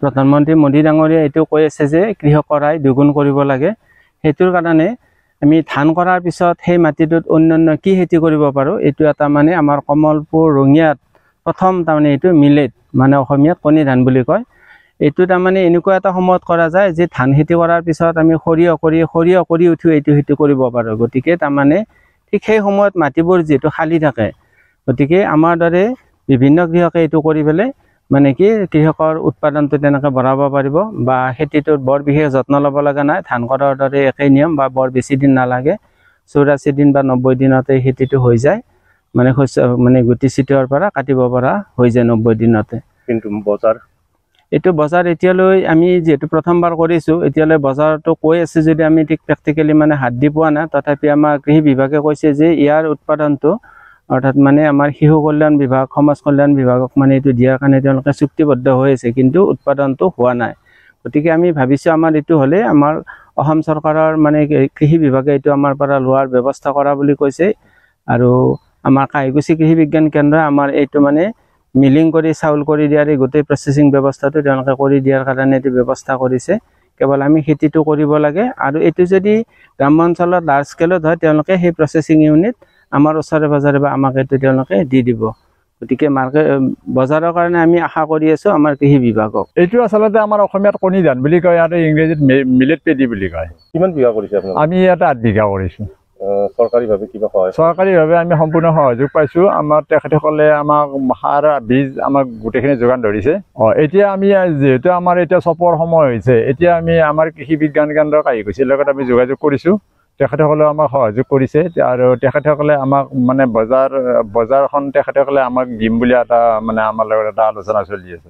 প্ৰধানমন্ত্ৰী মোদী ডাঙৰীয়া এইটো কৈ আছে যে কৃষকৰ আয় দুগুণ কৰিব লাগে। সেইটোৰ কাৰণে আমি ধান কৰাৰ পিছত সেই মাটিটোত অন্যান্য কি খেতি কৰিব পাৰোঁ, এইটো এটা মানে আমাৰ কমলপুৰ ৰঙিয়াত প্ৰথম তাৰমানে এইটো মিলেট, মানে অসমীয়াত কণী ধান বুলি কয়। এইটো তাৰমানে এনেকুৱা এটা সময়ত কৰা যায় যে ধান খেতি কৰাৰ পিছত আমি সৰিয়হ কৰি উঠি এইটো খেতি কৰিব পাৰোঁ। গতিকে তাৰমানে ঠিক সেই সময়ত মাটিবোৰ যিহেতু খালী থাকে, গতিকে আমাৰ দৰে বিভিন্ন কৃষকে এইটো কৰি পেলাই মানে কি কৃষকৰ উৎপাদনটো তেনেকৈ বঢ়াব পাৰিব, বা খেতিটোত বৰ বিশেষ যত্ন ল'ব লগা নাই। ধান কৰাৰ দৰে একেই নিয়ম, বা বৰ বেছি দিন নালাগে, 84 দিন বা 90 দিনতে খেতিটো হৈ যায়। মানে শস্য মানে গুটি ছিটিওৱাৰ পৰা কাটিব পৰা হৈ যায় 90 দিনতে। কিন্তু বজাৰ এতিয়ালৈ আমি যিহেতু প্ৰথমবাৰ কৰিছোঁ, এতিয়ালৈ বজাৰটো কৈ আছে যদি আমি ঠিক প্ৰেক্টিকেলি মানে হাত দি পোৱা নাই। তথাপি আমাৰ কৃষি বিভাগে কৈছে যে ইয়াৰ উৎপাদনটো, অৰ্থাৎ মানে আমাৰ শিশু কল্যাণ বিভাগ, সমাজ কল্যাণ বিভাগক মানে এইটো দিয়াৰ কাৰণে তেওঁলোকে চুক্তিবদ্ধ হৈ আছে, কিন্তু উৎপাদনটো হোৱা নাই। গতিকে আমি ভাবিছোঁ আমাৰ এইটো হ'লে আমাৰ অসম চৰকাৰৰ মানে কৃষি বিভাগে এইটো আমাৰ পৰা লোৱাৰ ব্যৱস্থা কৰা বুলি কৈছে। আৰু আমাৰ কাহিকুছি কৃষি বিজ্ঞান কেন্দ্ৰই আমাৰ এইটো মানে মিলিং কৰি চাউল কৰি দিয়াৰ এই গোটেই প্ৰচেছিং ব্যৱস্থাটো তেওঁলোকে কৰি দিয়াৰ কাৰণে এইটো ব্যৱস্থা কৰিছে। কেৱল আমি খেতিটো কৰিব লাগে, আৰু এইটো যদি গ্ৰাম্যাঞ্চলত লাৰ্জ স্কেলত হয় তেওঁলোকে সেই প্ৰচেছিং ইউনিট আমাৰ ওচৰে পাজৰে বা আমাক এইটো তেওঁলোকে দি দিব। গতিকে বজাৰৰ কাৰণে আমি আশা কৰি আছোঁ আমাৰ কৃষি বিভাগক। এইটো আচলতে আমাৰ অসমীয়াত কণী ধান বুলি কয়, আৰু ইংৰাজীত মিলেট পেডি বুলি কয়। কিমান বিঘা কৰিছে আপোনালোকে? আমি ইয়াতে 8 বিঘা কৰিছোঁ। চৰকাৰীভাৱে কিবা সহায়? চৰকাৰীভাৱে আমি সম্পূৰ্ণ সহযোগ পাইছোঁ। আমাৰ তেখেতসকলে আমাক সাৰ বীজ আমাক গোটেইখিনি যোগান ধৰিছে। এতিয়া আমি যিহেতু আমাৰ এতিয়া চপোৱাৰ সময় হৈছে, এতিয়া আমি আমাৰ কৃষি বিজ্ঞান কেন্দ্ৰৰ কাহিকুছিৰ লগত আমি যোগাযোগ কৰিছোঁ। তেখেতসকলেও আমাক সহযোগ কৰিছে, আৰু তেখেতসকলে আমাক মানে বজাৰখন তেখেতসকলে আমাক দিম বুলি এটা মানে আমাৰ লগত এটা আলোচনা চলি আছে।